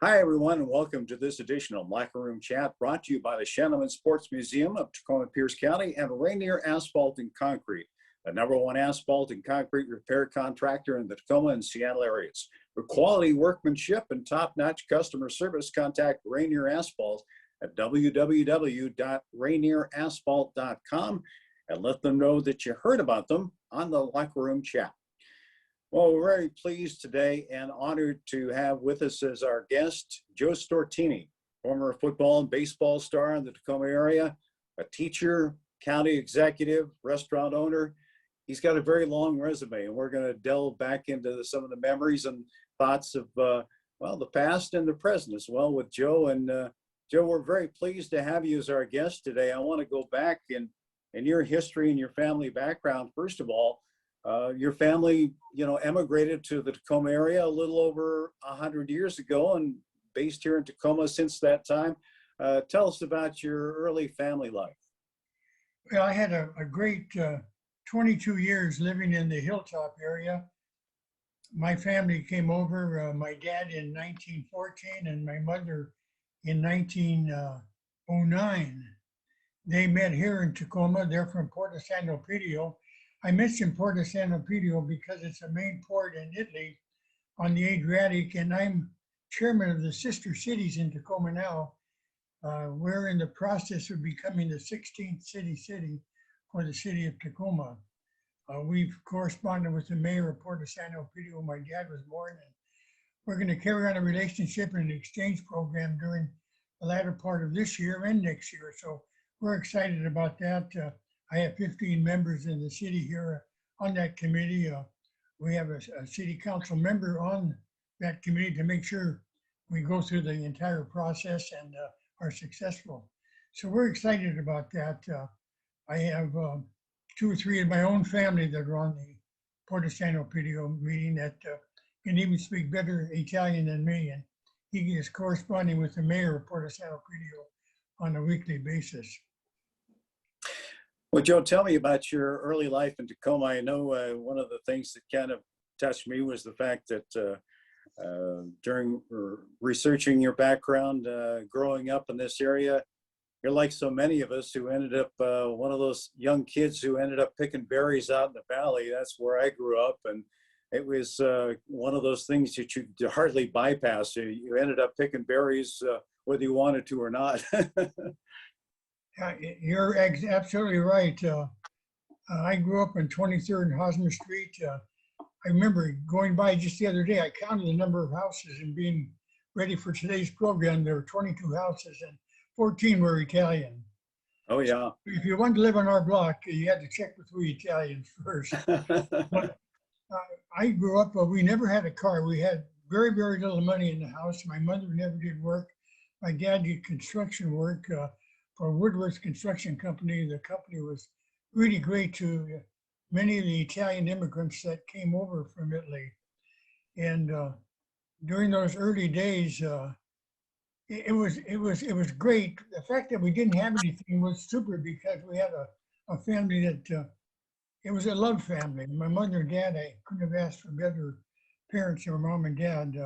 Hi, everyone, and welcome to this edition of Locker Room Chat, brought to you by the Shannon Sports Museum of Tacoma Pierce County and Rainier Asphalt and Concrete, the #1 asphalt and concrete repair contractor in the Tacoma and Seattle areas. For quality workmanship and top-notch customer service, contact Rainier Asphalt at www.rainierasphalt.com and let them know that you heard about them on the Locker Room Chat. Well, we're very pleased today and honored to have with us as our guest, Joe Stortini, former football and baseball star in the Tacoma area, a teacher, county executive, restaurant owner. He's got a very long resume, and we're going to delve back into some of the memories and thoughts of, the past and the present as well with Joe. And Joe, we're very pleased to have you as our guest today. I want to go back in your history and your family background. First of all, your family, emigrated to the Tacoma area a little over 100 years ago and based here in Tacoma since that time. Tell us about your early family life. Well, I had a great 22 years living in the Hilltop area. My family came over, my dad in 1914 and my mother in 1909. They met here in Tacoma. They're from Porto San Elpidio. I mentioned Porto San Elpidio because it's a main port in Italy on the Adriatic, and I'm chairman of the sister cities in Tacoma now. We're in the process of becoming the 16th city for the city of Tacoma. We've corresponded with the mayor of Porto San Elpidio when my dad was born, and we're going to carry on a relationship and an exchange program during the latter part of this year and next year. So we're excited about that. I have 15 members in the city here on that committee. We have a city council member on that committee to make sure we go through the entire process and are successful. So we're excited about that. I have 2 or 3 in my own family that are on the Porto San Elpidio meeting that can even speak better Italian than me. And he is corresponding with the mayor of Porto San Elpidio on a weekly basis. Well, Joe, tell me about your early life in Tacoma. I know one of the things that kind of touched me was the fact that during researching your background, growing up in this area, you're like so many of us who ended up one of those young kids who ended up picking berries out in the valley. That's where I grew up, and it was one of those things that you hardly bypass. You ended up picking berries whether you wanted to or not. You're absolutely right. I grew up in 23rd and Hosmer Street. I remember going by just the other day, I counted the number of houses and being ready for today's program. There were 22 houses and 14 were Italian. Oh, yeah. If you wanted to live on our block, you had to check with 3 Italians first. But I grew up, we never had a car. We had very, very little money in the house. My mother never did work. My dad did construction work. For Woodward's Construction Company. The company was really great to many of the Italian immigrants that came over from Italy. And during those early days, it was great. The fact that we didn't have anything was super because we had a family that, it was a love family. My mother and dad, I couldn't have asked for better parents than my mom and dad.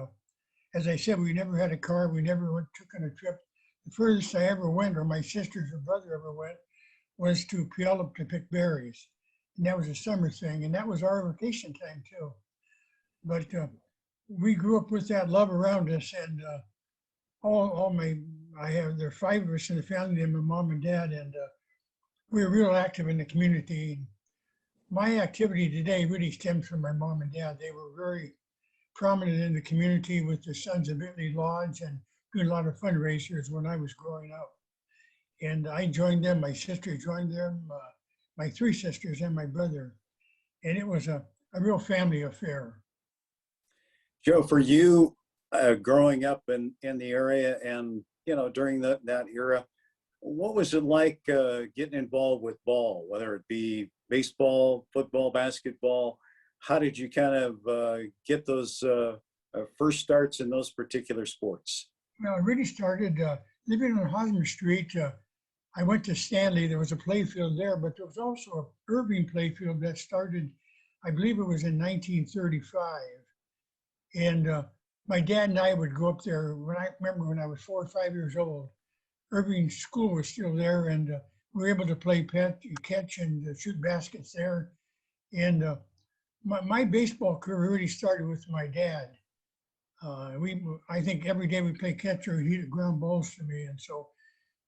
As I said, we never had a car. We never took on a trip. The furthest I ever went, or my sisters or brother ever went, was to Puyallup to pick berries. And that was a summer thing, and that was our vacation time too. But we grew up with that love around us, and there are 5 of us in the family, and my mom and dad, and we were real active in the community. My activity today really stems from my mom and dad. They were very prominent in the community with the Sons of Italy Lodge and doing a lot of fundraisers when I was growing up. And I joined them, my sister joined them, my 3 sisters and my brother. And it was a real family affair. Joe, for you, growing up in the area and, during that era, what was it like getting involved with ball, whether it be baseball, football, basketball? How did you kind of get those first starts in those particular sports? Well, I really started living on Hosmer Street. I went to Stanley. There was a playfield there, but there was also a Irving playfield that started, I believe it was in 1935. And my dad and I would go up there. I remember when I was 4 or 5 years old, Irving School was still there, and we were able to play catch and shoot baskets there. And my baseball career really started with my dad. I think every day we played catcher, he'd hit ground balls to me, and so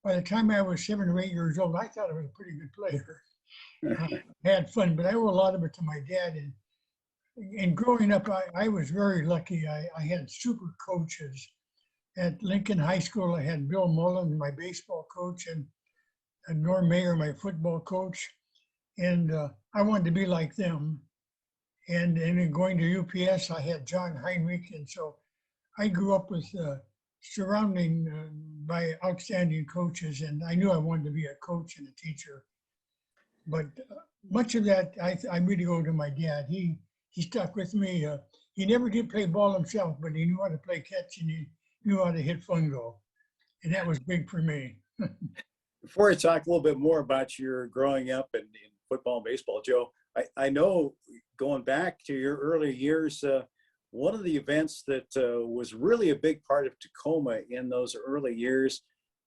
by the time I was 7 or 8 years old, I thought I was a pretty good player. Had fun, but I owe a lot of it to my dad. And growing up, I was very lucky. I had super coaches. At Lincoln High School, I had Bill Mullen, my baseball coach, and Norm Mayer, my football coach. And I wanted to be like them. And then going to UPS, I had John Heinrich. And so I grew up with surrounding by outstanding coaches. And I knew I wanted to be a coach and a teacher. But much of that, I really owe to my dad. He stuck with me. He never did play ball himself, but he knew how to play catch and he knew how to hit fungo. And that was big for me. Before I talk a little bit more about your growing up in football and baseball, Joe, I know going back to your early years, one of the events that was really a big part of Tacoma in those early years,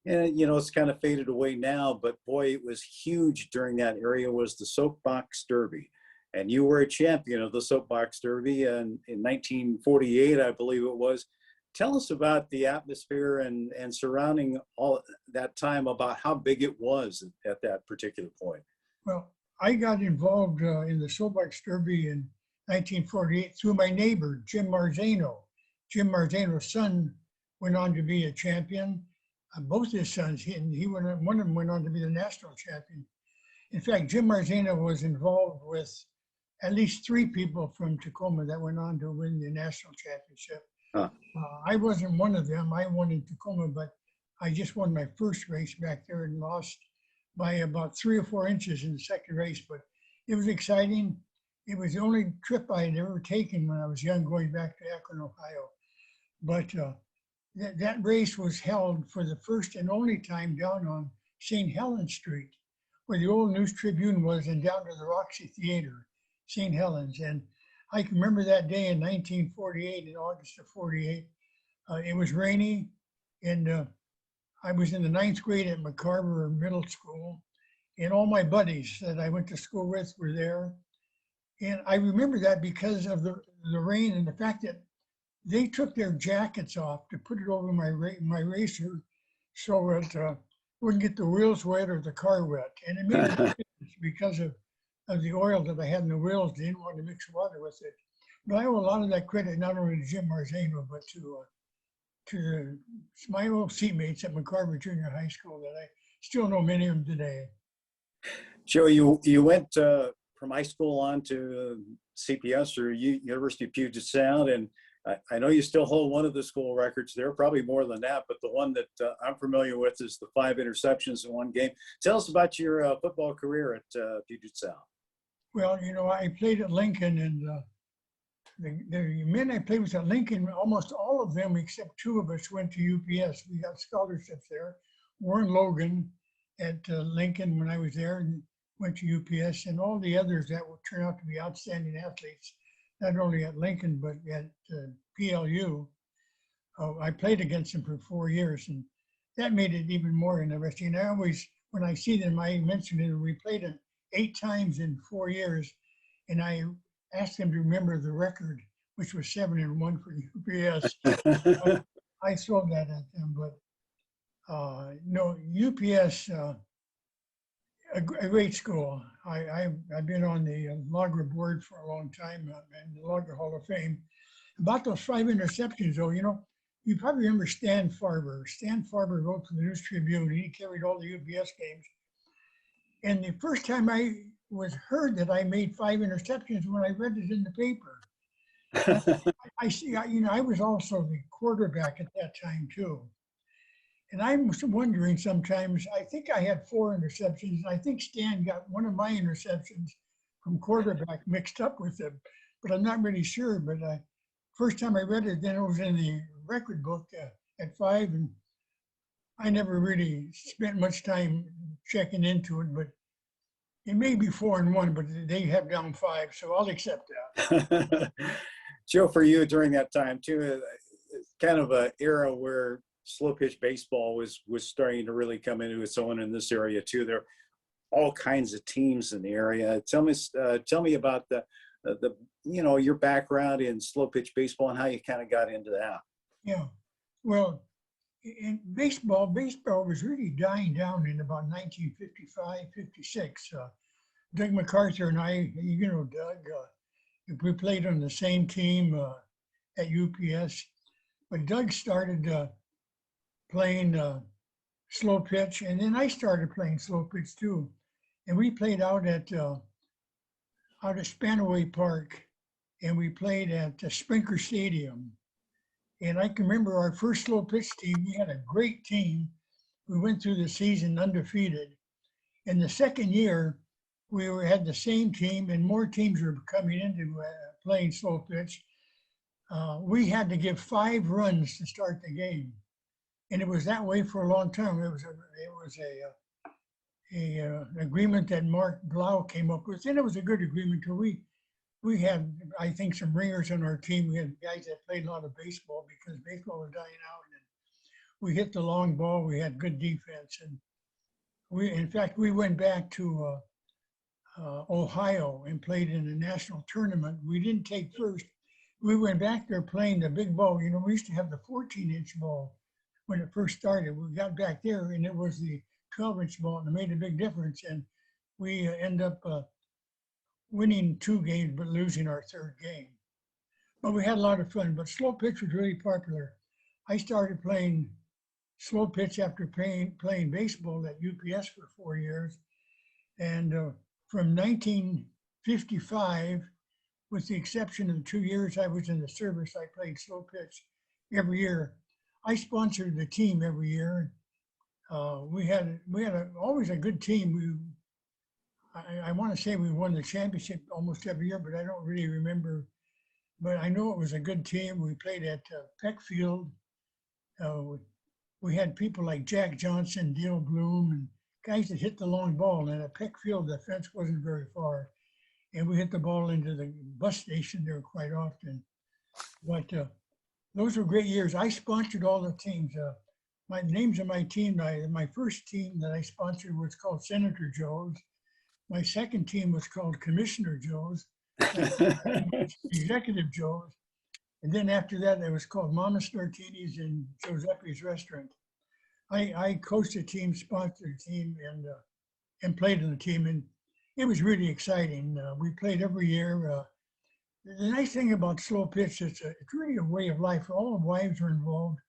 and it's kind of faded away now, but boy, it was huge during that area, was the Soapbox Derby. And you were a champion of the Soapbox Derby in 1948, I believe it was. Tell us about the atmosphere and surrounding all that time, about how big it was at that particular point. Well, I got involved in the Soapbox Derby in 1948 through my neighbor, Jim Marzano. Jim Marzano's son went on to be a champion. Both his sons, one of them went on to be the national champion. In fact, Jim Marzano was involved with at least 3 people from Tacoma that went on to win the national championship. Huh. I wasn't one of them. I won in Tacoma, but I just won my first race back there and lost by about 3 or 4 inches in the second race. But it was exciting. It was the only trip I had ever taken when I was young, going back to Akron, Ohio. But that race was held for the first and only time down on St. Helens Street, where the old News Tribune was, and down to the Roxy Theater, St. Helens. And I can remember that day in 1948, in August of 48. It was rainy, and I was in the 9th grade at McCarver Middle School, and all my buddies that I went to school with were there. And I remember that because of the rain and the fact that they took their jackets off to put it over my racer so it wouldn't get the wheels wet or the car wet. And it made a difference because of the oil that I had in the wheels. They didn't want to mix water with it. But I owe a lot of that credit not only to Jim Marzano, but to my old seatmates at McCarver Junior High School that I still know many of them today. Joe, you went from high school on to CPS, or University of Puget Sound, and I know you still hold one of the school records there, probably more than that, but the one that I'm familiar with is the 5 interceptions in one game. Tell us about your football career at Puget Sound. Well, I played at Lincoln, and the men I played with at Lincoln, almost all of them except 2 of us went to UPS. We got scholarships there. Warren Logan at Lincoln when I was there and went to UPS, and all the others that would turn out to be outstanding athletes, not only at Lincoln, but at PLU. I played against them for 4 years, and that made it even more interesting. I always, when I see them, I mention it, we played them 8 times in 4 years, and I asked them to remember the record, which was 7-1 for UPS. I throw that at them, but no, UPS, a great school. I've been on the Lager board for a long time, and the Lager Hall of Fame. About those 5 interceptions, though, you probably remember Stan Farber. Stan Farber wrote for the News Tribune. He carried all the UPS games. And the first time I was heard that I made 5 interceptions when I read it in the paper. I see, I was also the quarterback at that time too. And I'm wondering sometimes, I think I had 4 interceptions, and I think Stan got one of my interceptions from quarterback mixed up with him, but I'm not really sure. But first time I read it, then it was in the record book at 5, and I never really spent much time checking into it, but it may be 4-1, but they have down 5, so I'll accept that. Joe, for you during that time too, kind of a era where slow pitch baseball was starting to really come into its own in this area too. There are all kinds of teams in the area. Tell me about the your background in slow pitch baseball and how you kind of got into that. Yeah. Well, in baseball was really dying down in about 1955, 56. Doug MacArthur and I, you know, Doug, we played on the same team at UPS. But Doug started playing slow pitch, and then I started playing slow pitch too. And we played out at Spanaway Park, and we played at Sprinkler Stadium. And I can remember our first slow pitch team. We had a great team. We went through the season undefeated. And the second year, had the same team, and more teams were coming into playing slow pitch. We had to give 5 runs to start the game, and it was that way for a long time. It was an agreement that Mark Blau came up with, and it was a good agreement because we had, I think, some ringers on our team. We had guys that played a lot of baseball because baseball was dying out, and we hit the long ball. We had good defense, and in fact, we went back to Ohio and played in a national tournament. We didn't take first. We went back there playing the big ball. You know, we used to have the 14-inch ball when it first started. We got back there, and it was the 12-inch ball, and it made a big difference. And we end up winning 2 games, but losing our 3rd game. But we had a lot of fun. But slow pitch was really popular. I started playing slow pitch after playing baseball at UPS for 4 years. And from 1955, with the exception of the 2 years I was in the service, I played slow pitch every year. I sponsored the team every year. We had always a good team. I want to say we won the championship almost every year, but I don't really remember. But I know it was a good team. We played at Peck Field. We had people like Jack Johnson, Dale Bloom, and guys that hit the long ball. And at Peck Field, the fence wasn't very far. And we hit the ball into the bus station there quite often. But those were great years. I sponsored all the teams. My names of my team, my first team that I sponsored was called Senator Joe's. My second team was called Commissioner Joe's, Executive Joe's. And then after that, it was called Mama Stortini's and Giuseppe's Restaurant. I coached a team, sponsored a team, and played in the team. And it was really exciting. We played every year. The nice thing about slow pitch is it's really a way of life. All the wives are involved.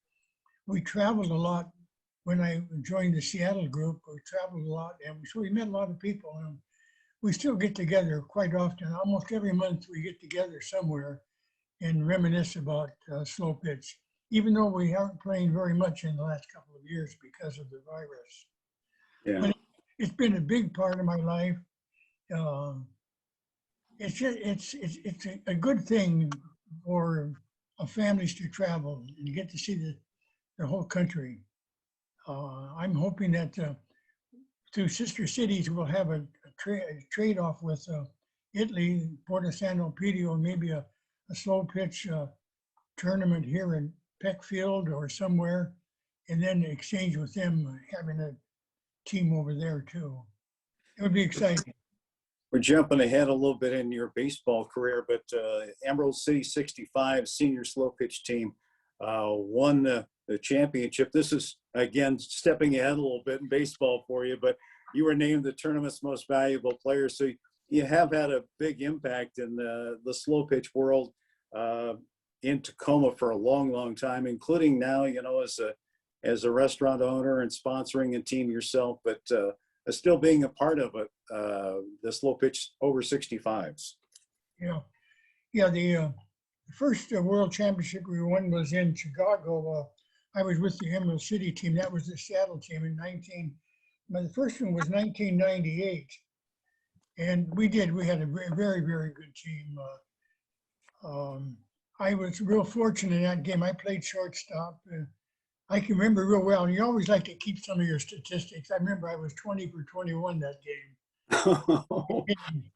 We traveled a lot. When I joined the Seattle group, we traveled a lot, and so we met a lot of people. And we still get together quite often. Almost every month we get together somewhere and reminisce about slow pitch, even though we aren't playing very much in the last couple of years because of the virus. Yeah. But it's been a big part of my life. It's a good thing for families to travel and get to see the whole country. I'm hoping that through sister cities we'll have a trade-off with Italy, Porto San Elpidio, maybe a slow pitch tournament here in Peckfield or somewhere, and then exchange with them, having a team over there too. It would be exciting. We're jumping ahead a little bit in your baseball career, but Emerald City 65 senior slow pitch team won the championship. This is, again, stepping ahead a little bit in baseball for you, but you were named the tournament's most valuable player. So you have had a big impact in the slow pitch world in Tacoma for a long, long time, including now, you know, as a restaurant owner and sponsoring a team yourself, but still being a part of it, the slow pitch over 65s. Yeah. The first World Championship we won was in Chicago. I was with the Emerald City team. That was the Seattle team but the first one was 1998. And we had a very, very good team. I was real fortunate in that game. I played shortstop. I can remember real well. And you always like to keep some of your statistics. I remember I was 20 for 21 that game.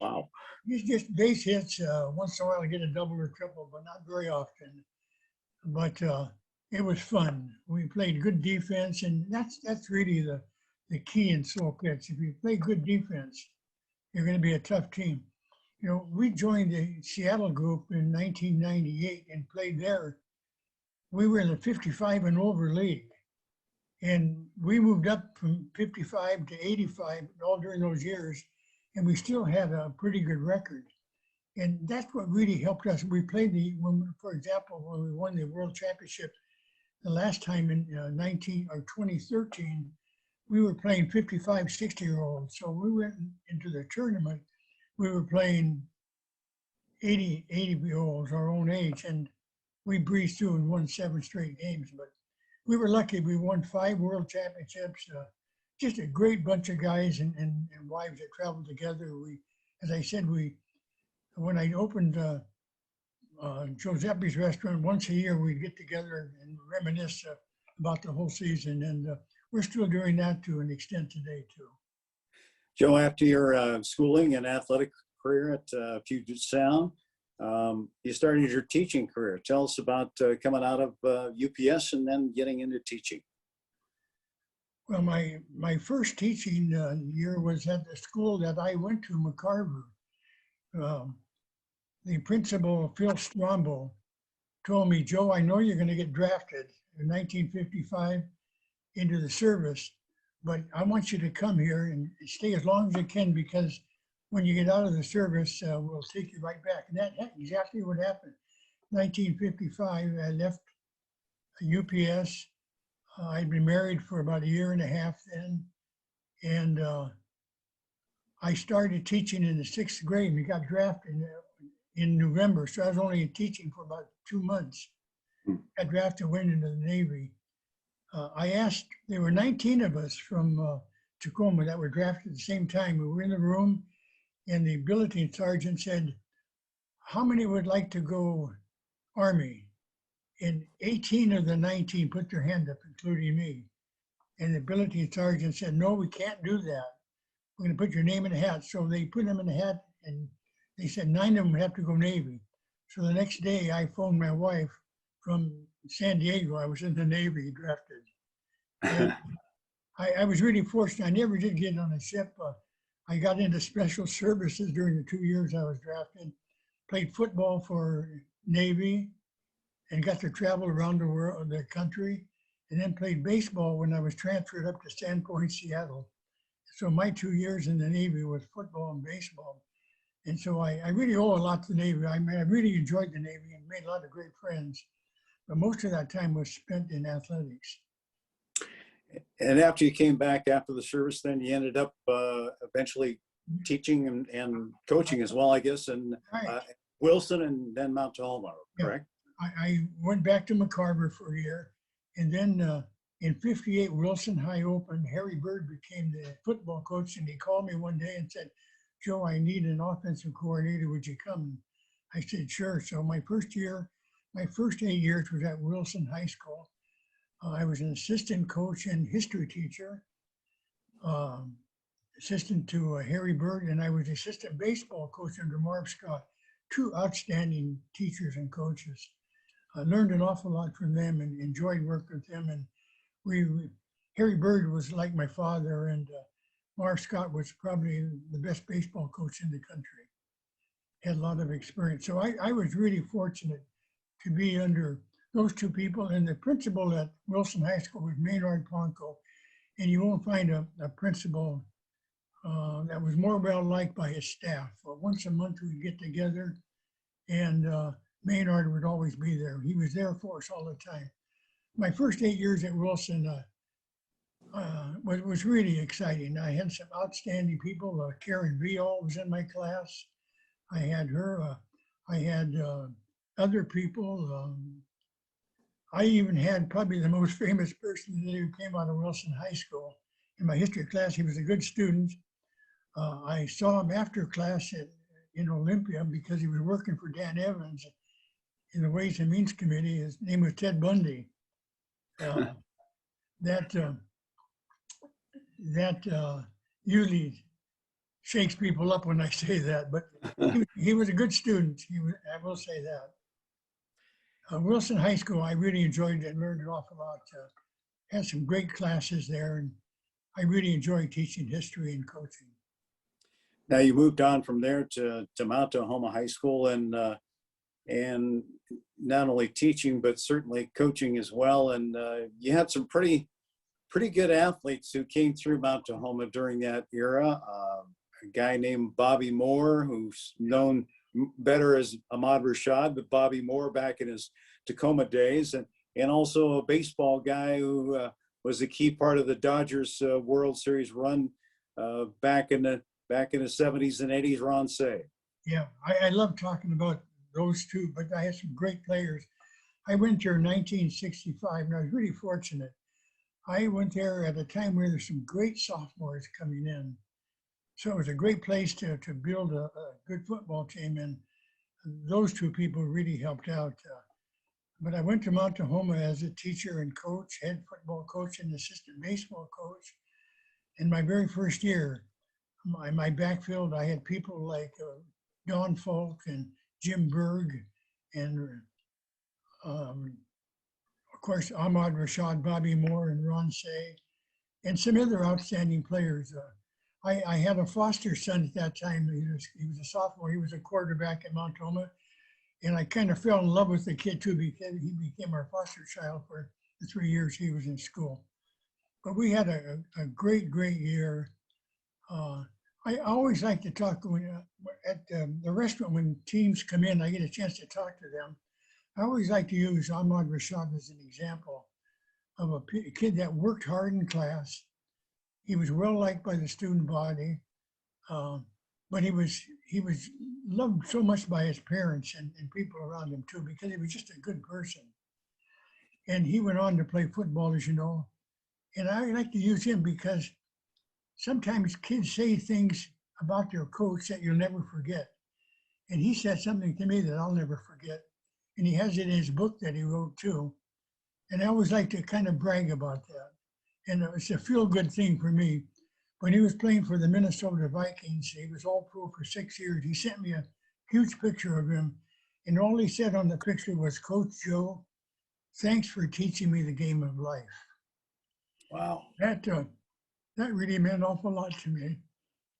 Wow. It's just base hits. Once in a while I get a double or triple, but not very often. But it was fun. We played good defense, and that's really the key in slow pitch. If you play good defense, you're going to be a tough team. You know, we joined the Seattle group in 1998 and played there. We were in the 55 and over league, and we moved up from 55 to 85 all during those years, and we still had a pretty good record. And that's what really helped us. We played for example, when we won the World Championship the last time in 2013, we were playing 55, 60-year-olds. So we went into the tournament, we were playing 80-year-olds, our own age, and we breezed through and won 7 straight games. But we were lucky. We won 5 world championships. Just a great bunch of guys and wives that traveled together. As I said, when I opened Giuseppe's restaurant, once a year we'd get together and reminisce about the whole season. And we're still doing that to an extent today too. Joe, after your schooling and athletic career at Puget Sound, you started your teaching career. Tell us about coming out of UPS and then getting into teaching. Well, my first teaching year was at the school that I went to, McCarver. The principal, Phil Strombo, told me, Joe, I know you're going to get drafted in 1955 into the service, but I want you to come here and stay as long as you can, because when you get out of the service, we'll take you right back. And that's exactly what happened. 1955, I left UPS. I'd been married for about 1.5 years then. And I started teaching in the 6th grade. We got drafted in November, so I was only teaching for about 2 months. Got drafted, went into the Navy. I asked, there were 19 of us from Tacoma that were drafted at the same time. We were in the room, and the billeting sergeant said, how many would like to go Army? And 18 of the 19 put their hand up, including me. And the billeting sergeant said, no, we can't do that. We're going to put your name in a hat. So they put them in a hat, and they said 9 of them have to go Navy. So the next day I phoned my wife from San Diego. I was in the Navy drafted. And I was really fortunate. I never did get on a ship. I got into special services during the 2 years I was drafted, played football for Navy, and got to travel around the world, the country, and then played baseball when I was transferred up to Sandpoint, Seattle. So my 2 years in the Navy was football and baseball. And so I really owe a lot to the Navy. I really enjoyed the Navy and made a lot of great friends. But most of that time was spent in athletics. And after you came back after the service, then you ended up eventually teaching and coaching as well, I guess, and Right. Wilson and then Mount Tahoma, correct? I went back to McCarver for a year, and then in '58, Wilson High opened. Harry Bird became the football coach, and he called me one day and said, Joe, I need an offensive coordinator. Would you come? I said, sure. So my first 8 years was at Wilson High School. I was an assistant coach and history teacher, assistant to Harry Bird, and I was assistant baseball coach under Marv Scott, 2 outstanding teachers and coaches. I learned an awful lot from them and enjoyed working with them. And Harry Bird was like my father, and Marv Scott was probably the best baseball coach in the country. Had a lot of experience. So I was really fortunate to be under those 2 people. And the principal at Wilson High School was Maynard Ponko. And you won't find a principal that was more well-liked by his staff. Once a month we'd get together, and Maynard would always be there. He was there for us all the time. My first 8 years at Wilson was really exciting. I had some outstanding people. Karen Vial was in my class. I had her. I had other people. I even had probably the most famous person who came out of Wilson High School in my history class. He was a good student. I saw him after class in Olympia because he was working for Dan Evans in the Ways and Means Committee. His name was Ted Bundy. That usually shakes people up when I say that, but he was a good student. I will say that. Wilson High School, I really enjoyed and learned an awful lot. Had some great classes there, and I really enjoyed teaching history and coaching. Now you moved on from there to Mount Tahoma High School, and not only teaching but certainly coaching as well. And you had some pretty good athletes who came through Mount Tahoma during that era. A guy named Bobby Moore, who's known better as Ahmad Rashad, but Bobby Moore back in his Tacoma days, and also a baseball guy who was a key part of the Dodgers World Series run back in the 70s and 80s, Ron Say. Yeah, I love talking about those two, but I had some great players. I went there in 1965, and I was really fortunate. I went there at a time where there's some great sophomores coming in. So it was a great place to build a good football team, and those two people really helped out. But I went to Mount Tahoma as a teacher and coach, head football coach and assistant baseball coach. In my very first year, my backfield, I had people like Don Falk and Jim Berg, and of course, Ahmad Rashad, Bobby Moore, and Ron Say, and some other outstanding players. I had a foster son at that time. He was a sophomore. He was a quarterback at Mount Tahoma. And I kind of fell in love with the kid too, because he became our foster child for the 3 years he was in school. But we had a great year. I always like to talk at the restaurant when teams come in, I get a chance to talk to them. I always like to use Ahmad Rashad as an example of a kid that worked hard in class. He was well liked by the student body, but he was loved so much by his parents and people around him too, because he was just a good person. And he went on to play football, as you know. And I like to use him because sometimes kids say things about their coach that you'll never forget. And he said something to me that I'll never forget. And he has it in his book that he wrote too. And I always like to kind of brag about that. And it's a feel-good thing for me. When he was playing for the Minnesota Vikings, he was all pro for 6 years. He sent me a huge picture of him. And all he said on the picture was, "Coach Joe, thanks for teaching me the game of life." Wow. That really meant an awful lot to me.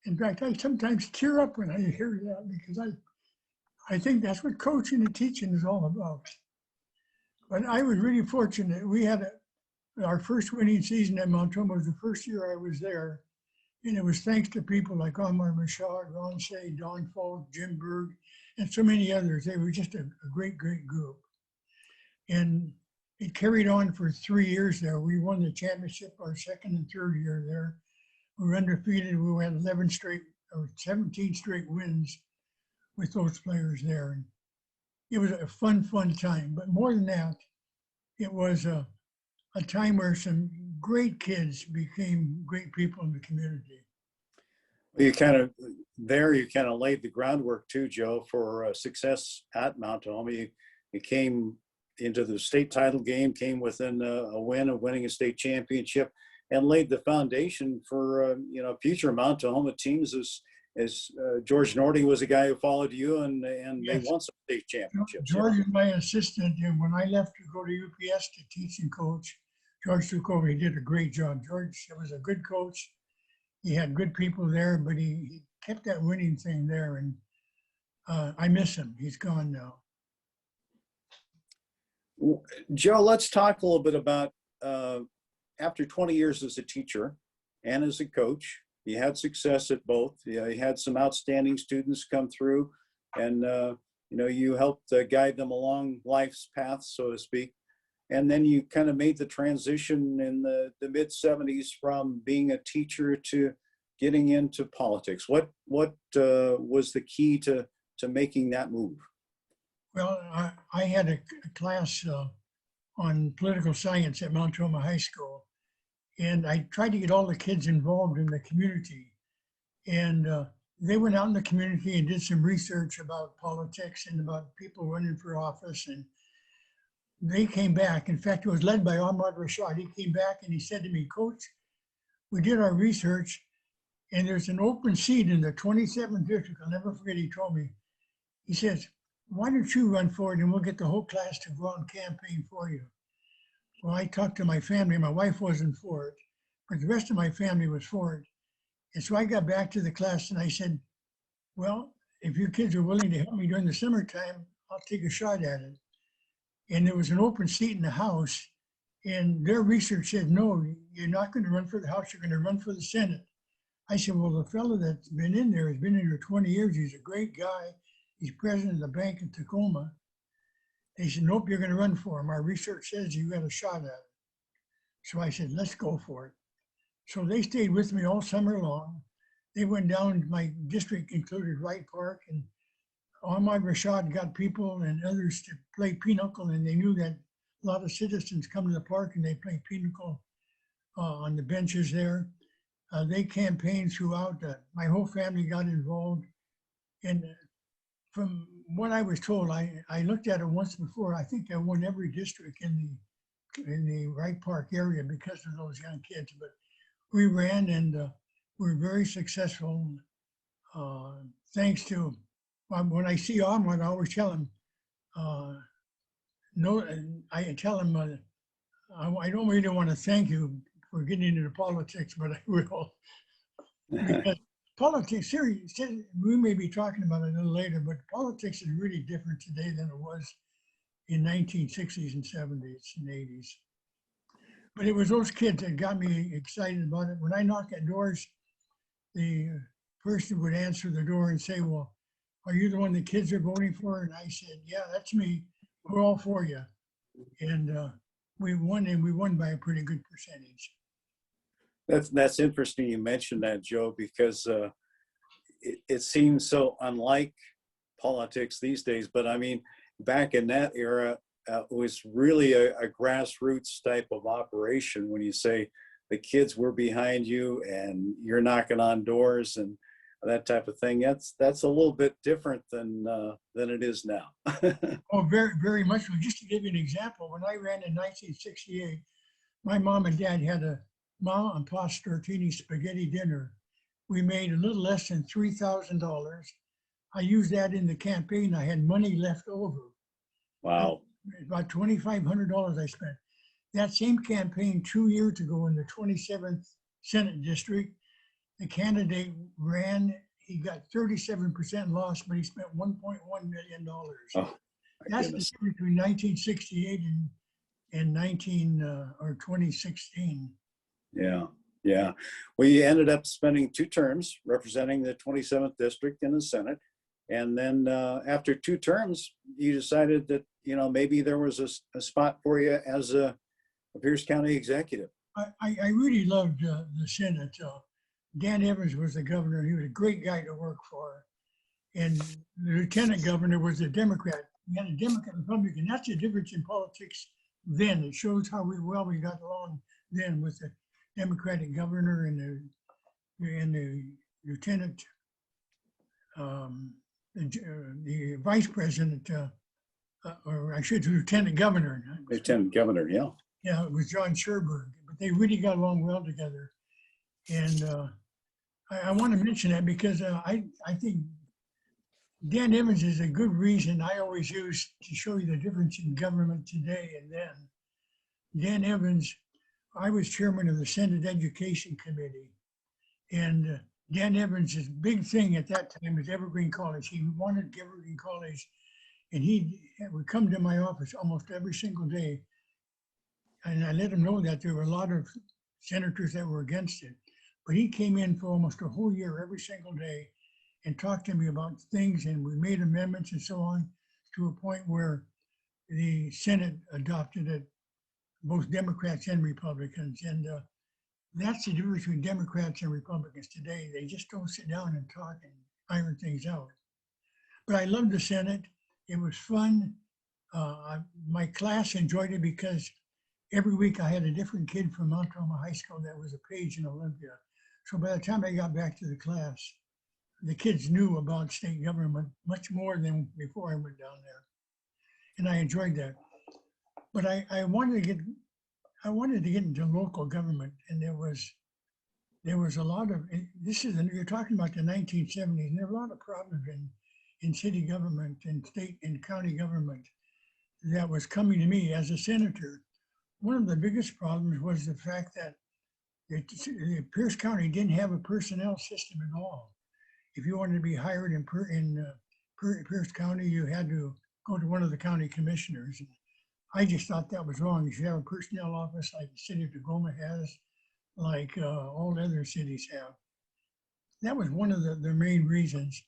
In fact, I sometimes tear up when I hear that, because I think that's what coaching and teaching is all about. But I was really fortunate. We had our first winning season at Mount Tahoma was the first year I was there. And it was thanks to people like Ahmad Rashad, Ron Say, Don Falk, Jim Berg, and so many others. They were just a great group. And it carried on for 3 years there. We won the championship our second and third year there. We were undefeated. We had 17 straight wins with those players there. And it was a fun time. But more than that, it was a time where some great kids became great people in the community. You kind of laid the groundwork too, Joe, for success at Mount Tahoma. You came into the state title game, came within a win of winning a state championship, and laid the foundation for future Mount Tahoma teams. As George Norty was a guy who followed you, and Yes. They won some state championships. George is my assistant, and when I left to go to UPS to teach and coach, George took over. He did a great job. George was a good coach. He had good people there, but he kept that winning thing there, and I miss him. He's gone now. Joe, let's talk a little bit about after 20 years as a teacher and as a coach. You had success at both. You had some outstanding students come through, and you helped guide them along life's path, so to speak. And then you kind of made the transition in the mid 70s from being a teacher to getting into politics. What was the key to making that move? Well, I had a class on political science at Mount Tahoma High School, and I tried to get all the kids involved in the community. And they went out in the community and did some research about politics and about people running for office. And they came back. In fact, it was led by Ahmad Rashad. He came back and he said to me, "Coach, we did our research, and there's an open seat in the 27th district." I'll never forget, he told me, he says, why don't you run for it and we'll get the whole class to go out and campaign for you. Well, I talked to my family. My wife wasn't for it, but the rest of my family was for it. And so I got back to the class and I said, well, if you kids are willing to help me during the summertime, I'll take a shot at it. And there was an open seat in the House, and their research said, no, you're not going to run for the House, you're going to run for the Senate. I said, well, the fellow that's been in there has been in there 20 years. He's a great guy. He's president of the bank in Tacoma. They said, nope, you're going to run for him. Our research says you got a shot at it. So I said, let's go for it. So they stayed with me all summer long. They went down, my district included Wright Park, and Ahmad Rashad got people and others to play pinochle, and they knew that a lot of citizens come to the park and they play pinochle on the benches there. They campaigned throughout. My whole family got involved. And from what I was told, I looked at it once before. I think I won every district in the Wright Park area because of those young kids. But we ran and we were very successful. Thanks to, when I see Ahmad, I always tell him, no, I tell him, I don't really want to thank you for getting into politics, but I will. Because politics, seriously, we may be talking about it a little later, but politics is really different today than it was in 1960s and 70s and 80s. But it was those kids that got me excited about it. When I knock at doors, the person would answer the door and say, well, are you the one the kids are voting for? And I said, yeah, that's me. We're all for you. And we won, and we won by a pretty good percentage. That's interesting you mentioned that, Joe, because it seems so unlike politics these days. But I mean, back in that era, it was really a grassroots type of operation when you say the kids were behind you and you're knocking on doors and that type of thing. That's a little bit different than it is now. Oh, very, very much. Just to give you an example, when I ran in 1968, my mom and dad had a Ma and Pa Stortini spaghetti dinner. We made a little less than $3,000. I used that in the campaign. I had money left over. Wow. About $2,500 I spent. That same campaign 2 years ago in the 27th Senate District, the candidate ran, he got 37% loss, but he spent $1.1 million. Oh, that's the difference between 1968 and 2016. Yeah. We ended up spending 2 terms representing the 27th District in the Senate. And then after 2 terms, you decided that, maybe there was a spot for you as a Pierce County executive. I really loved the Senate. Dan Evans was the governor. He was a great guy to work for. And the lieutenant governor was a Democrat. We had a Democrat and Republican. That's the difference in politics then. It shows how well we got along then with the Democratic governor and the lieutenant, the vice president, or I should say lieutenant governor. Lieutenant governor, yeah. Yeah, it was John Sherberg. But they really got along well together. And I want to mention that because I think Dan Evans is a good reason I always use to show you the difference in government today and then. Dan Evans, I was chairman of the Senate Education Committee. And Dan Evans' big thing at that time was Evergreen College. He wanted Evergreen College, and he would come to my office almost every single day. And I let him know that there were a lot of senators that were against it. But he came in for almost a whole year every single day and talked to me about things, and we made amendments and so on to a point where the Senate adopted it, both Democrats and Republicans. And that's the difference between Democrats and Republicans today. They just don't sit down and talk and iron things out. But I loved the Senate. It was fun. My class enjoyed it because every week I had a different kid from Tahoma High School that was a page in Olympia. So by the time I got back to the class, the kids knew about state government much more than before I went down there. And I enjoyed that. But I wanted to get into local government, and there was a lot of, you're talking about the 1970s, and there were a lot of problems in city government and state and county government that was coming to me as a senator. One of the biggest problems was the fact that Pierce County didn't have a personnel system at all. If you wanted to be hired in Pierce County, you had to go to one of the county commissioners. And I just thought that was wrong. You should have a personnel office like the city of Tahoma has, like all other cities have. That was one of the main reasons.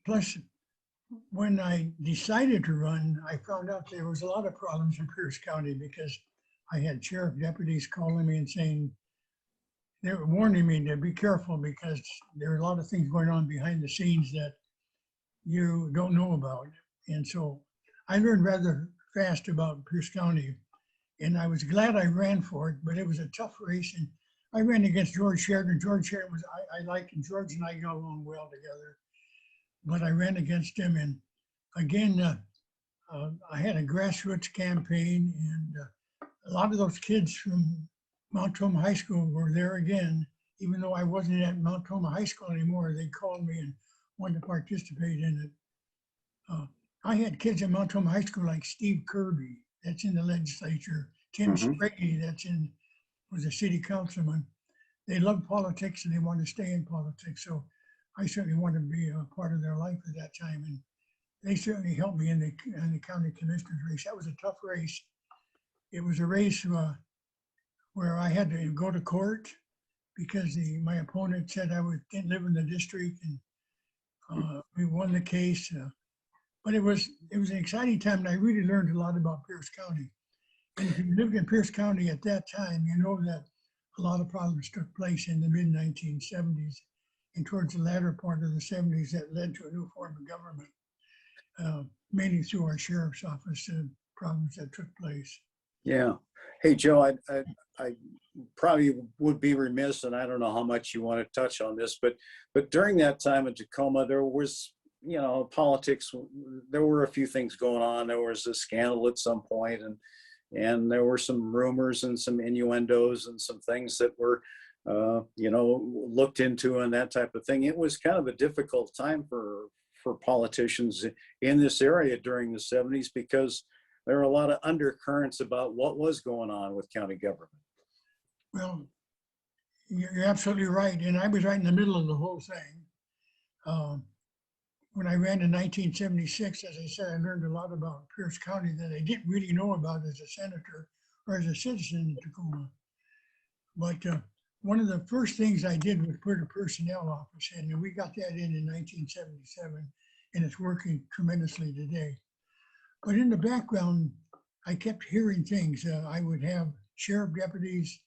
Plus, when I decided to run, I found out there was a lot of problems in Pierce County because I had sheriff deputies calling me and saying, they were warning me to be careful because there are a lot of things going on behind the scenes that you don't know about. And so I learned rather fast about Pierce County, and I was glad I ran for it, but it was a tough race. And I ran against George Sheridan. George Sheridan was, I liked him. George and I got along well together, but I ran against him. And again, I had a grassroots campaign, and a lot of those kids from Mount Tahoma High School were there again. Even though I wasn't at Mount Tahoma High School anymore, they called me and wanted to participate in it. I had kids at Mount Tahoma High School like Steve Kirby, that's in the legislature, Tim Spraggy, was a city councilman. They loved politics and they wanted to stay in politics. So I certainly wanted to be a part of their life at that time. And they certainly helped me in the county commissioner's race. That was a tough race. It was a race where I had to go to court because my opponent said I didn't live in the district, and we won the case. But it was an exciting time, and I really learned a lot about Pierce County. And if you lived in Pierce County at that time, you know that a lot of problems took place in the mid-1970s and towards the latter part of the 70s that led to a new form of government, mainly through our sheriff's office and problems that took place. Yeah. Hey, Joe, I probably would be remiss, and I don't know how much you want to touch on this, but during that time in Tacoma, there was, politics. There were a few things going on. There was a scandal at some point, and there were some rumors and some innuendos and some things that were, looked into and that type of thing. It was kind of a difficult time for politicians in this area during the 70s because there were a lot of undercurrents about what was going on with county government. Well, you're absolutely right. And I was right in the middle of the whole thing. When I ran in 1976, as I said, I learned a lot about Pierce County that I didn't really know about as a senator or as a citizen in Tacoma. But one of the first things I did was put a personnel office in, and we got that in 1977, and it's working tremendously today. But in the background, I kept hearing things. I would have sheriff deputies.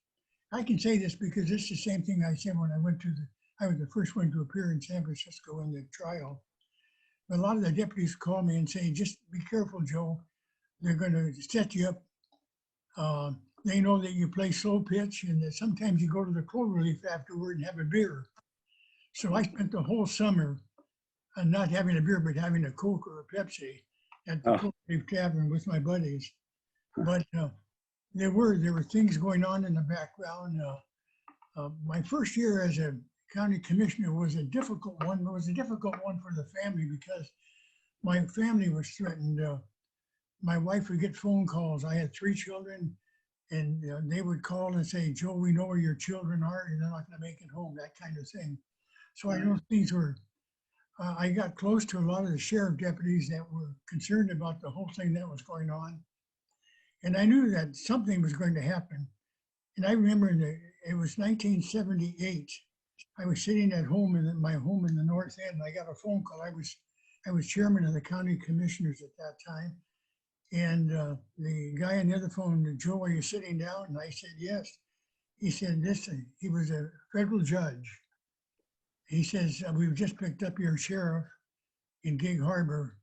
I can say this because it's the same thing I said when I was the first one to appear in San Francisco in the trial. But a lot of the deputies call me and say, just be careful, Joe. They're going to set you up. They know that you play slow pitch and that sometimes you go to the cloverleaf afterward and have a beer. So I spent the whole summer not having a beer, but having a Coke or a Pepsi at the Cloverleaf Tavern with my buddies. But there were things going on in the background. My first year as a county commissioner was a difficult one. It was a difficult one for the family because my family was threatened. My wife would get phone calls. I had 3 children, and they would call and say, Joe, we know where your children are, and they're not going to make it home, that kind of thing. So I know things were, I got close to a lot of the sheriff deputies that were concerned about the whole thing that was going on. And I knew that something was going to happen. And I remember that it was 1978. I was sitting at home in my home in the North End. And I got a phone call. I was chairman of the county commissioners at that time. And the guy on the other phone, Joe, are you sitting down? And I said, yes. He said, listen, he was a federal judge. He says, we've just picked up your sheriff in Gig Harbor,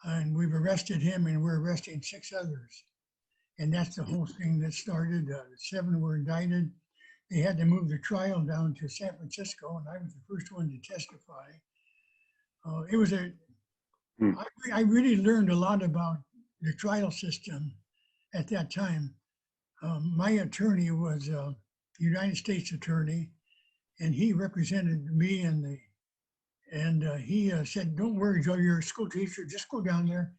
and we've arrested him, and we're arresting 6 others. And that's the whole thing that started. 7 were indicted. They had to move the trial down to San Francisco, and I was the first one to testify. It was I really learned a lot about the trial system at that time. My attorney was a United States attorney, and he represented me in And he said, "Don't worry, Joe, you're a school teacher. Just go down there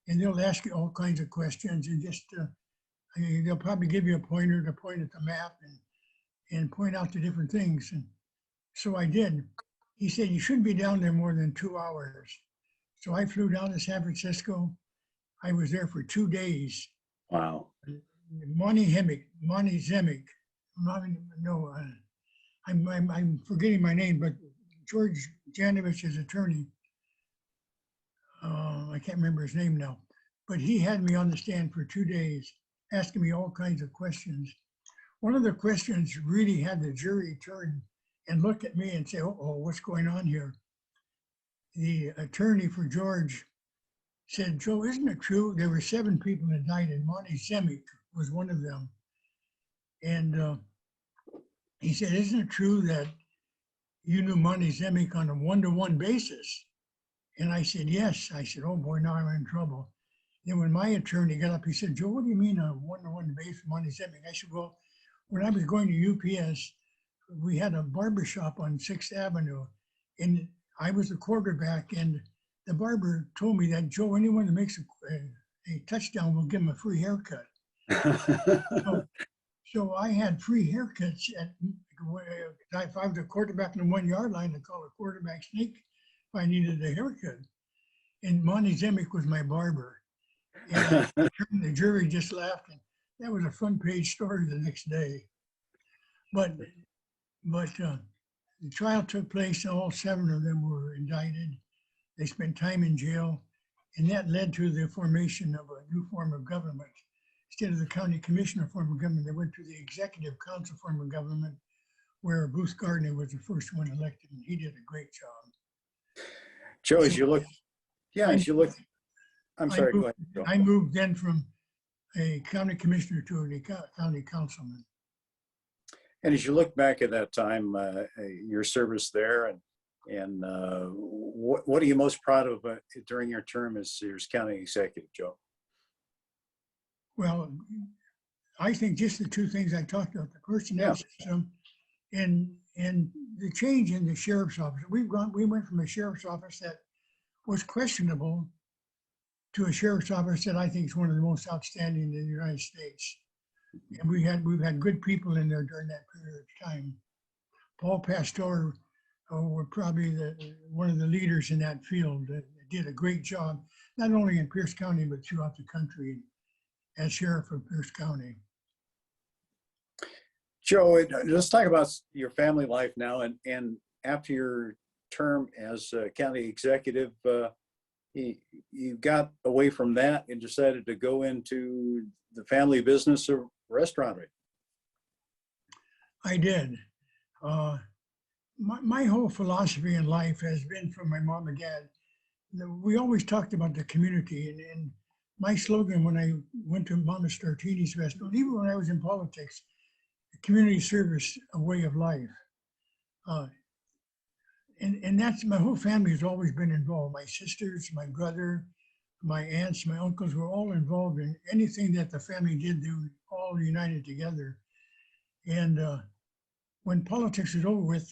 and they'll ask you all kinds of questions and just, they'll probably give you a pointer to point at the map and point out the different things." And so I did. He said, "You shouldn't be down there more than 2 hours." So I flew down to San Francisco. I was there for 2 days. Wow. Monty Zemic, no, I'm forgetting my name, but George Janovich's attorney, I can't remember his name now, but he had me on the stand for 2 days, asking me all kinds of questions. One of the questions really had the jury turn and look at me and say, "Oh, what's going on here?" The attorney for George said, "Joe, isn't it true there were 7 people that died and Monty Zemic was one of them?" And he said, "Isn't it true that you knew Monty Zemic on a one-to-one basis?" And I said, "Yes." I said, "Oh boy, now I'm in trouble." Then when my attorney got up, he said, "Joe, what do you mean a one-to-one basis with Monty Zemic?" I said, "Well, when I was going to UPS, we had a barber shop on 6th Avenue, and I was the quarterback, and the barber told me that, Joe, anyone that makes a touchdown will give him a free haircut." So, so I had free haircuts if I was a quarterback in the 1 yard line, they call a quarterback sneak if I needed a haircut. And Monty Zemic was my barber. And the jury just laughed, and that was a front page story the next day. But the trial took place, and all 7 of them were indicted. They spent time in jail, and that led to the formation of a new form of government. Instead of the county commissioner form of government, they went to the executive council form of government, where Bruce Gardner was the first one elected, and he did a great job. Joe, So as you look, I'm sorry, go ahead, Joe. I moved then from a county commissioner to a county councilman. And as you look back at that time, your service there, and what are you most proud of during your term as Sears County Executive, Joe? Well, I think just the 2 things I talked about, the personnel system and the change in the sheriff's office. We went from a sheriff's office that was questionable to a sheriff's office that I think is one of the most outstanding in the United States. And we've had good people in there during that period of time. Paul Pastor were probably one of the leaders in that field that did a great job, not only in Pierce County, but throughout the country as sheriff of Pierce County. Joe, let's talk about your family life now. And after your term as county executive, you got away from that and decided to go into the family business of restauranting. I did. My whole philosophy in life has been from my mom and dad. We always talked about the community, and my slogan when I went to Mama Stortini's restaurant, even when I was in politics, community service, a way of life. And that's, my whole family has always been involved. My sisters, my brother, my aunts, my uncles were all involved in anything that the family did. They were all united together. And when politics was over with,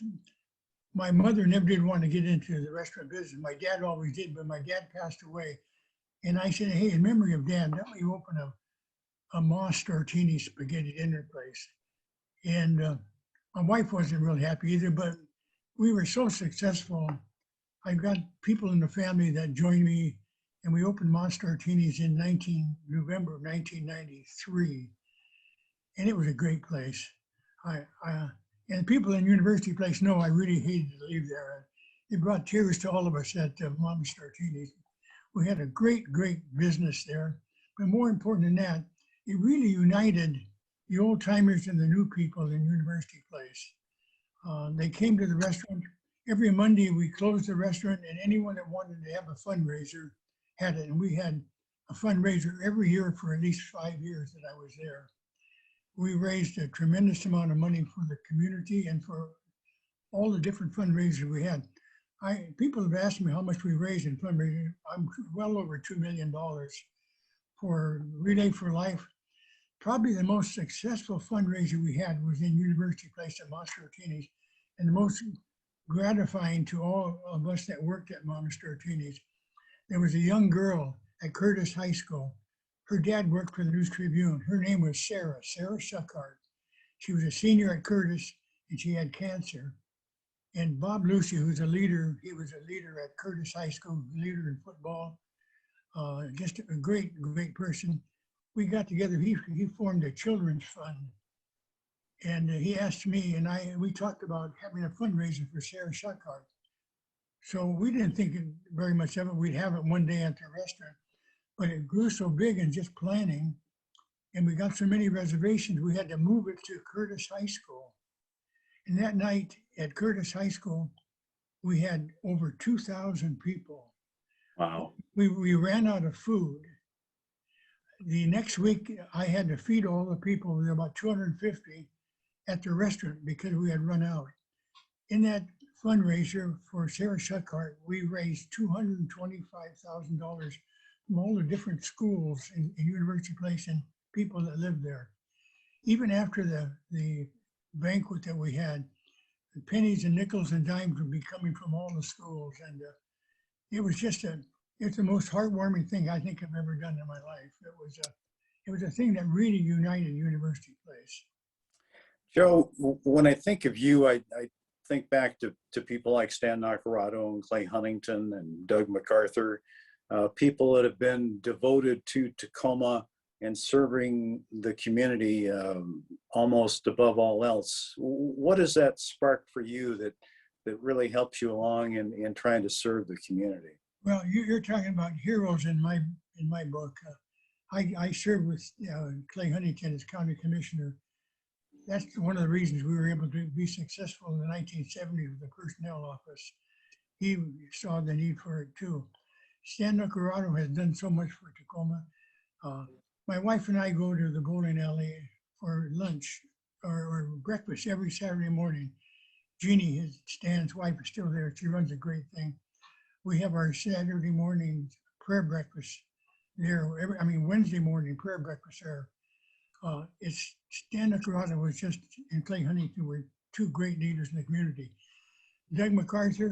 my mother never did want to get into the restaurant business. My dad always did, but my dad passed away. And I said, "Hey, in memory of Dad, why don't you open a Ma Stortini spaghetti dinner place?" And my wife wasn't real happy either, but we were so successful. I got people in the family that joined me, and we opened Ma Stortini's in November of 1993. And it was a great place. And people in University Place know I really hated to leave there. It brought tears to all of us at Mama Stortini's. We had a great business there. But more important than that, it really united the old timers and the new people in University Place. They came to the restaurant. Every Monday we closed the restaurant, and anyone that wanted to have a fundraiser had it. And we had a fundraiser every year for at least 5 years that I was there. We raised a tremendous amount of money for the community and for all the different fundraisers we had. People have asked me how much we raised in fundraising. I'm well over $2 million for Relay for Life. Probably the most successful fundraiser we had was in University Place at Ma Stortini's. And the most gratifying to all of us that worked at Mama Stortini's. There was a young girl at Curtis High School. Her dad worked for the News Tribune. Her name was Sarah Shuckhart. She was a senior at Curtis and she had cancer. And Bob Lucy, who's a leader, he was a leader at Curtis High School, leader in football, just a great person. We got together, he formed a children's fund. And he asked me and we talked about having a fundraiser for Sarah Shuckhart. So we didn't think very much of it. We'd have it one day at the restaurant, but it grew so big and just planning. And we got so many reservations, we had to move it to Curtis High School. And that night at Curtis High School, we had over 2,000 people. Wow. We ran out of food. The next week, I had to feed all the people. There were about 250 at the restaurant because we had run out. In that fundraiser for Sarah Shuckhart, we raised $225,000 from all the different schools in University Place and people that lived there. Even after the banquet that we had, the pennies and nickels and dimes would be coming from all the schools. And it was just it's the most heartwarming thing I think I've ever done in my life. It was a thing that really united University Place. Joe, when I think of you, I think back to people like Stan Nacarado and Clay Huntington and Doug MacArthur, people that have been devoted to Tacoma and serving the community almost above all else. What does that spark for you that really helps you along in trying to serve the community? Well, you're talking about heroes in my book. I served with Clay Huntington as county commissioner. That's one of the reasons we were able to be successful in the 1970s with the personnel office. He saw the need for it too. Stan Nacarado has done so much for Tacoma. My wife and I go to the bowling alley for lunch or breakfast every Saturday morning. Jeannie, Stan's wife, is still there. She runs a great thing. We have our Saturday morning prayer breakfast there. Wednesday morning prayer breakfast there. It's Stan Nacarado was just, and Clay Huntington were two great leaders in the community. Doug MacArthur,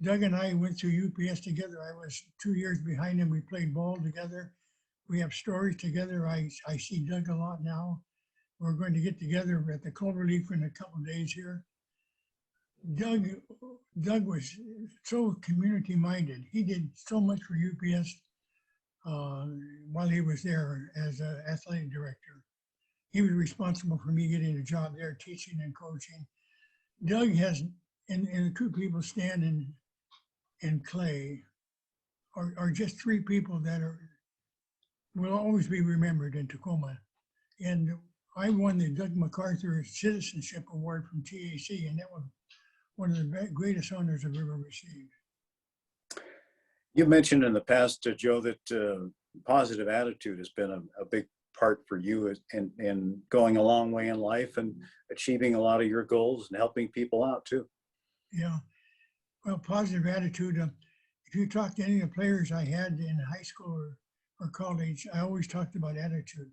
Doug and I went through UPS together. I was 2 years behind him. We played ball together. We have stories together. I see Doug a lot now. We're going to get together at the Cloverleaf in a couple of days here. Doug was so community minded. He did so much for UPS while he was there as an athletic director. He was responsible for me getting a job there, teaching and coaching. Doug has, and the two people, Stan and Clay, are just three people that will always be remembered in Tacoma. And I won the Doug MacArthur Citizenship Award from TAC, and that was one of the greatest honors I've ever received. You mentioned in the past, Joe, that positive attitude has been a big part for you in going a long way in life and achieving a lot of your goals and helping people out too. Yeah, well, positive attitude. If you talk to any of the players I had in high school or college, I always talked about attitude.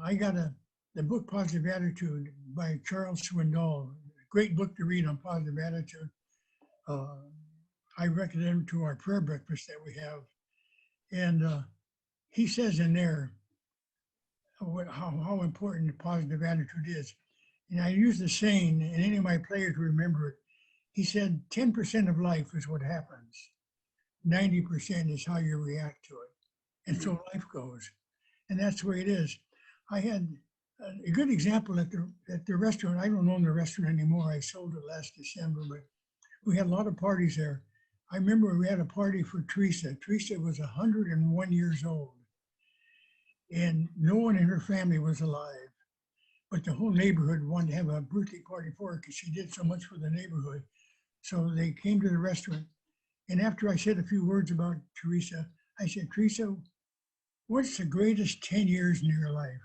I got the book Positive Attitude by Charles Swindoll, great book to read on positive attitude. I recommend it to our prayer breakfast that we have. And he says in there how important positive attitude is. And I use the saying, and any of my players remember it. He said, 10% of life is what happens. 90% is how you react to it. And so life goes. And that's the way it is. I had a good example at the restaurant. I don't own the restaurant anymore. I sold it last December, but we had a lot of parties there. I remember we had a party for Teresa. Teresa was 101 years old. And no one in her family was alive. But the whole neighborhood wanted to have a birthday party for her because she did so much for the neighborhood. So they came to the restaurant. And after I said a few words about Teresa, I said, Teresa, what's the greatest 10 years in your life?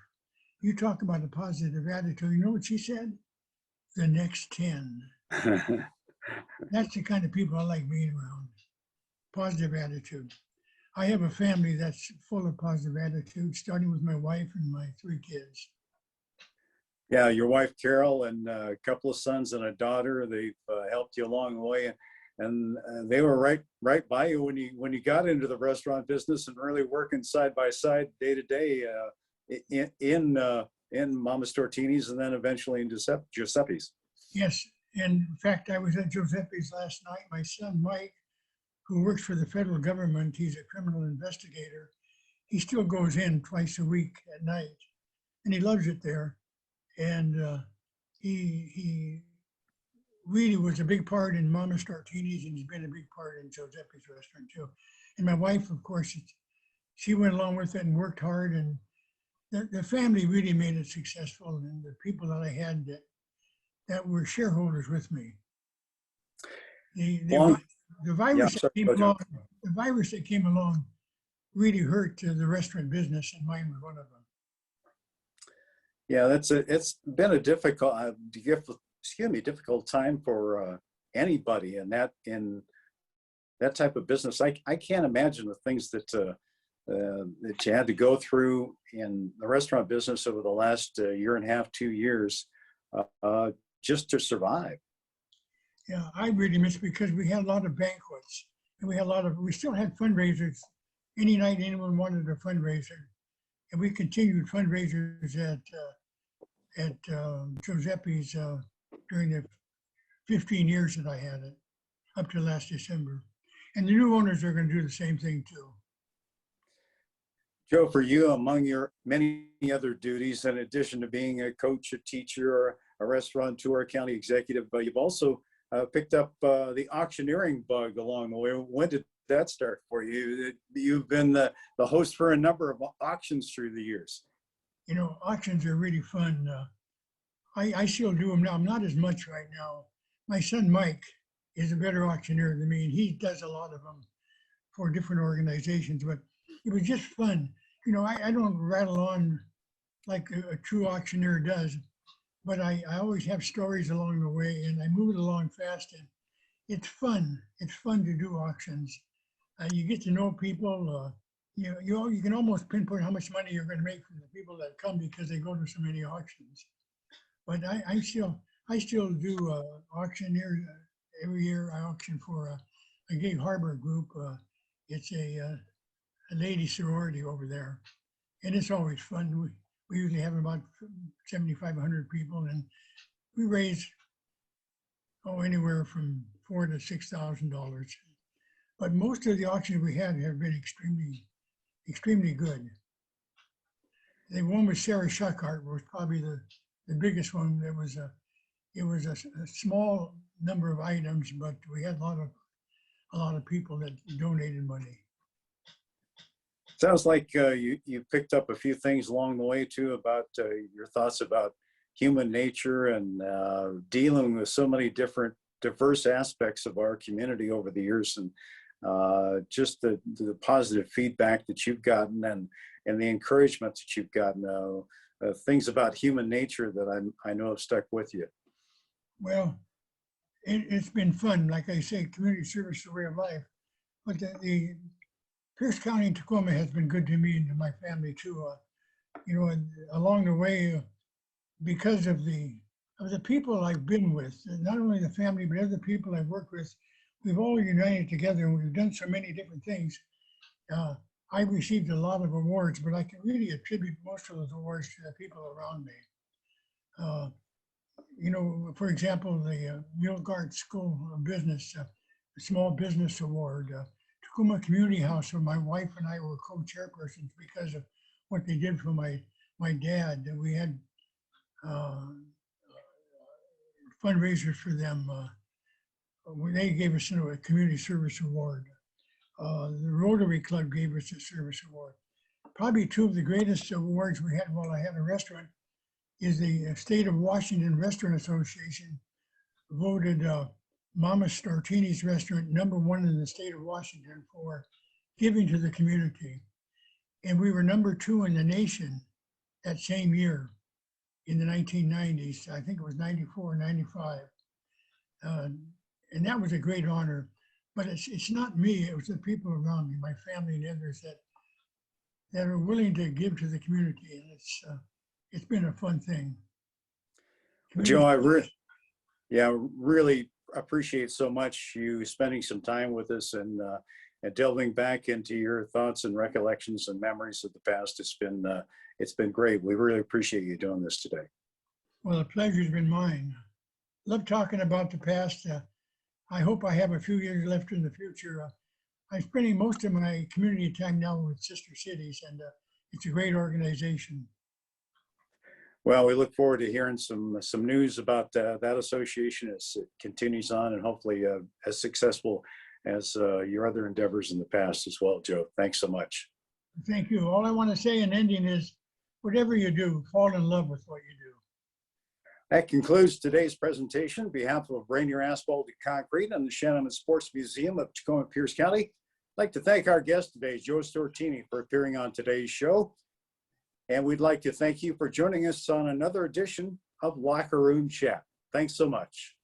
You talk about a positive attitude. You know what she said? The next 10. That's the kind of people I like being around. Positive attitude. I have a family that's full of positive attitude, starting with my wife and my 3 kids. Yeah, your wife Carol and a couple of sons and a daughter. They've helped you along the way, and they were right by you when you got into the restaurant business and really working side by side, day to day, in Mama Stortini's and then eventually in Giuseppe's. Yes, and in fact, I was at Giuseppe's last night. My son Mike, who works for the federal government, he's a criminal investigator. He still goes in twice a week at night, and he loves it there. And he really was a big part in Mama Stortini's, and he's been a big part in Giuseppe's restaurant too. And my wife, of course, she went along with it and worked hard, and the family really made it successful. And the people that I had that were shareholders with me, the Yeah, virus that sorry, came go, John. along, the virus that came along really hurt the restaurant business, and mine was one of them. Yeah, it's been a difficult time for anybody in that type of business. I can't imagine the things that you had to go through in the restaurant business over the last year and a half, 2 years, just to survive. Yeah, I really miss it because we had a lot of banquets, and we still had fundraisers. Any night anyone wanted a fundraiser, and we continued fundraisers at Giuseppe's during the 15 years that I had it, up to last December. And the new owners are going to do the same thing too. Joe, for you, among your many other duties, in addition to being a coach, a teacher, a restaurateur, a county executive, but you've also picked up the auctioneering bug along the way. When did that start for you? You've been the host for a number of auctions through the years. You know, auctions are really fun. I still do them now. I'm not as much right now. My son Mike is a better auctioneer than me, and he does a lot of them for different organizations. But it was just fun. You know, I don't rattle on like a true auctioneer does, but I always have stories along the way, and I move it along fast. And it's fun. It's fun to do auctions. You get to know people. You can almost pinpoint how much money you're going to make from the people that come because they go to so many auctions. But I still do auctioneer every year. I auction for a Gig Harbor group. It's a lady sorority over there, and it's always fun. We usually have about 7,500 people, and we raise anywhere from $4,000 to $6,000. But most of the auctions we had have been extremely good. The one with Sarah Shuckart was probably the biggest one. It was a small number of items, but we had a lot of people that donated money. Sounds like you picked up a few things along the way too about your thoughts about human nature and dealing with so many different diverse aspects of our community over the years, and just the positive feedback that you've gotten and the encouragement that you've gotten, things about human nature that I know have stuck with you. Well, it's been fun. Like I say, community service is a way of life. But the Pierce County and Tahoma has been good to me and to my family too. You know, and along the way, because of the people I've been with, not only the family, but other people I've worked with, we've all united together and we've done so many different things. I've received a lot of awards, but I can really attribute most of those awards to the people around me. You know, for example, the Milgard School of Business, the Small Business Award, Tahoma Community House, where my wife and I were co-chairpersons because of what they did for my dad. We had fundraisers for them. They gave us a community service award. The Rotary Club gave us a service award. Probably two of the greatest awards we had while I had a restaurant is the State of Washington Restaurant Association voted Mama Stortini's restaurant #1 in the state of Washington for giving to the community. And we were #2 in the nation that same year in the 1990s. I think it was 94, 95. And that was a great honor. But it's not me, it was the people around me, my family and others that are willing to give to the community. And it's been a fun thing. Joe, yeah, really appreciate so much you spending some time with us and delving back into your thoughts and recollections and memories of the past. It's been great. We really appreciate you doing this today. Well, the pleasure's been mine. Love talking about the past. I hope I have a few years left in the future. I'm spending most of my community time now with Sister Cities, and it's a great organization. Well, we look forward to hearing some news about that association as it continues on, and hopefully as successful as your other endeavors in the past as well, Joe. Thanks so much. Thank you. All I want to say in ending is, whatever you do, fall in love with what you do. That concludes today's presentation. On behalf of Rainier Asphalt and Concrete and the Shannon Sports Museum of Tacoma Pierce County, I'd like to thank our guest today, Joe Stortini, for appearing on today's show. And we'd like to thank you for joining us on another edition of Locker Room Chat. Thanks so much.